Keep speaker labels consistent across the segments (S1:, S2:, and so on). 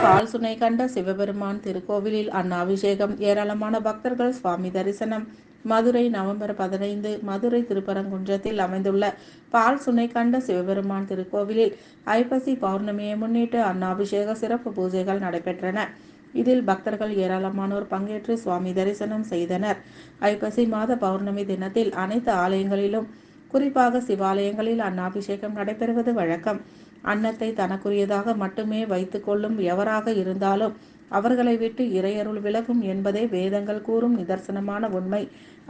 S1: பால் சுனை கண்ட சிவபெருமான் திருக்கோவிலில் அன்னாபிஷேகம். ஏராளமான பக்தர்கள் சுவாமி தரிசனம். மதுரை நவம்பர் 15. மதுரை திருப்பரங்குன்றத்தில் அமைந்துள்ள பால் சுனை கண்ட சிவபெருமான் திருக்கோவிலில் ஐப்பசி பௌர்ணமியை முன்னிட்டு அன்னாபிஷேக சிறப்பு பூஜைகள் நடைபெற்றன. இதில் பக்தர்கள் ஏராளமானோர் பங்கேற்று சுவாமி தரிசனம் செய்தனர். ஐப்பசி மாத பௌர்ணமி தினத்தில் அனைத்து ஆலயங்களிலும், குறிப்பாக சிவாலயங்களில் அன்னாபிஷேகம் நடைபெறுவது வழக்கம். அன்னத்தை தனக்குரியதாக மட்டுமே வைத்துக் கொள்ளும் எவராக இருந்தாலும் அவர்களை விட்டு இறையருள் விலகும் என்பதே வேதங்கள் கூறும் நிதர்சனமான உண்மை.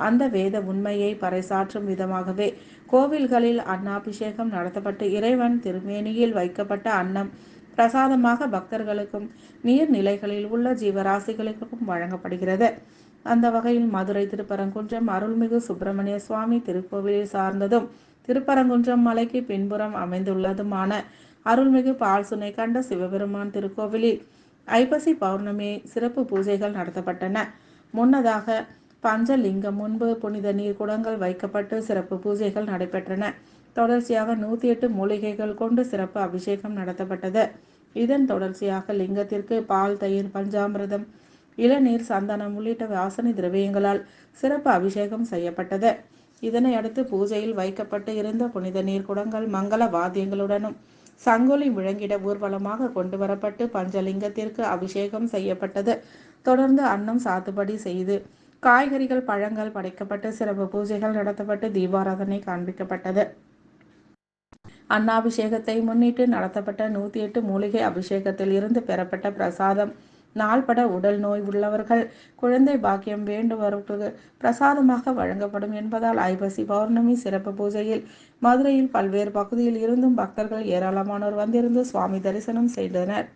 S1: அந்த வேத உண்மையை பறைசாற்றும் விதமாகவே கோவில்களில் அன்னாபிஷேகம் நடத்தப்பட்டு இறைவன் திருமேனியில் வைக்கப்பட்ட அன்னம் பிரசாதமாக பக்தர்களுக்கும் நீர்நிலைகளில் உள்ள ஜீவராசிகளுக்கும் வழங்கப்படுகிறது. அந்த வகையில் மதுரை திருப்பரங்குன்றம் அருள்மிகு சுப்பிரமணிய சுவாமி திருக்கோவிலில் சார்ந்ததும் திருப்பரங்குன்றம் மலைக்கு பின்புறம் அமைந்துள்ளதுமான அருள்மிகு பால் சுனை கண்ட சிவபெருமான் திருக்கோவிலில் ஐப்பசி பௌர்ணமி சிறப்பு பூஜைகள் நடத்தப்பட்டன. முன்னதாக பஞ்சலிங்கம் முன்பு புனித நீர் குடங்கள் வைக்கப்பட்டு சிறப்பு பூஜைகள் நடைபெற்றன. தொடர்ச்சியாக 108 மூலிகைகள் கொண்டு சிறப்பு அபிஷேகம் நடத்தப்பட்டது. இதன் தொடர்ச்சியாக லிங்கத்திற்கு பால், தயிர், பஞ்சாமிர்தம், இளநீர், சந்தனம் உள்ளிட்ட வாசனை திரவியங்களால் சிறப்பு அபிஷேகம் செய்யப்பட்டது. இதனை அடுத்து பூஜையில் வைக்கப்பட்டு இருந்த புனித நீர் குடங்கள் மங்கள வாத்தியங்களுடனும் சங்கொலி முழங்கிட ஊர்வலமாக கொண்டு வரப்பட்டு பஞ்சலிங்கத்திற்கு அபிஷேகம் செய்யப்பட்டது. தொடர்ந்து அன்னம் சாத்துப்படி செய்து காய்கறிகள், பழங்கள் படைக்கப்பட்டு சிறப்பு பூஜைகள் நடத்தப்பட்டு தீபாராதனை காண்பிக்கப்பட்டது. அன்னாபிஷேகத்தை முன்னிட்டு நடத்தப்பட்ட 108 மூலிகை அபிஷேகத்தில் இருந்து பெறப்பட்ட பிரசாதம் நாள்பட உடல் நோய் உள்ளவர்கள், குழந்தை பாக்கியம் வேண்டுவர்களுக்கு பிரசாதமாக வழங்கப்படும் என்பதால் ஐப்பசி பௌர்ணமி சிறப்பு பூஜையில் மதுரையில் பல்வேறு பகுதியில் இருந்தும் பக்தர்கள் ஏராளமானோர் வந்திருந்து சுவாமி தரிசனம் செய்தனர்.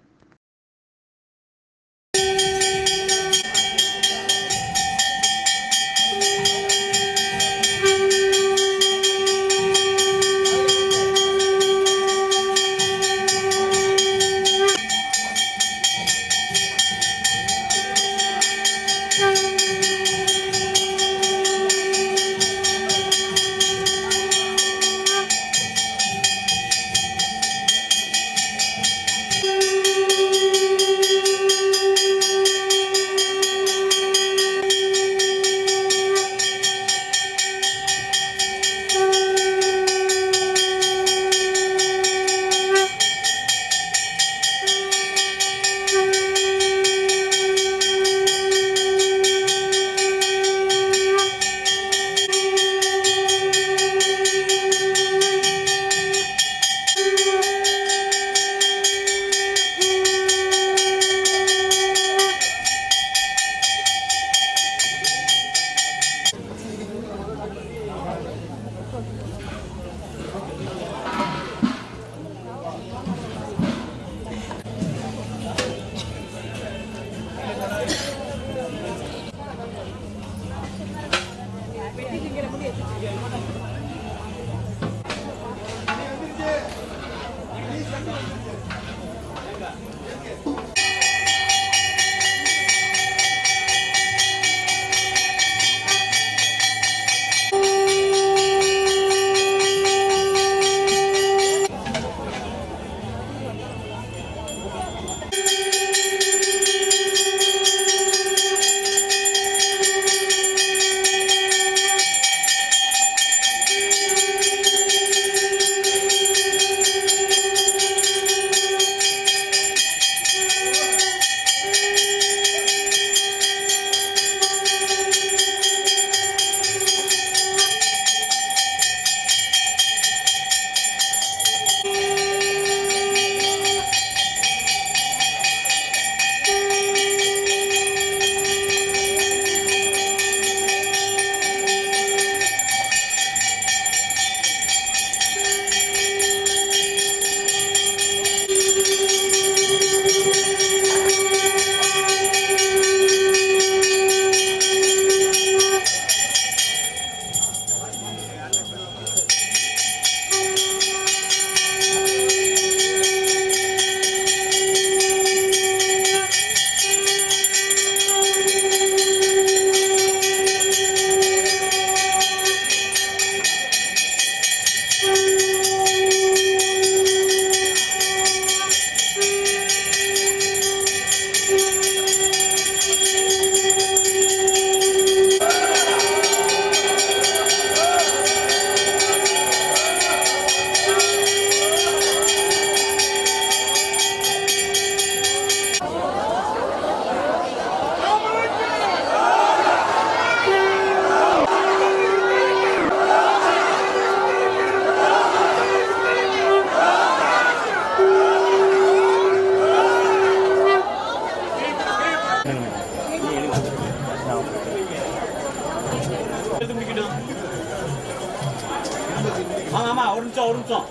S2: ஆமா ஒரு நிமிஷம்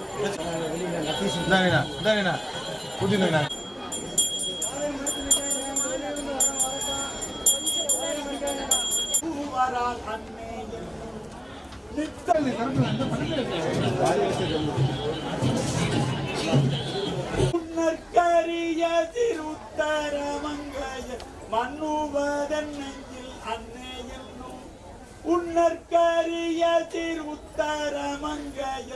S2: உன்னற்கரிய திருத்தரமங்கைய மன்னுவதன் நெஞ்சில் அன்னை என்னும் உன்னற்கரிய திருத்தரமங்கைய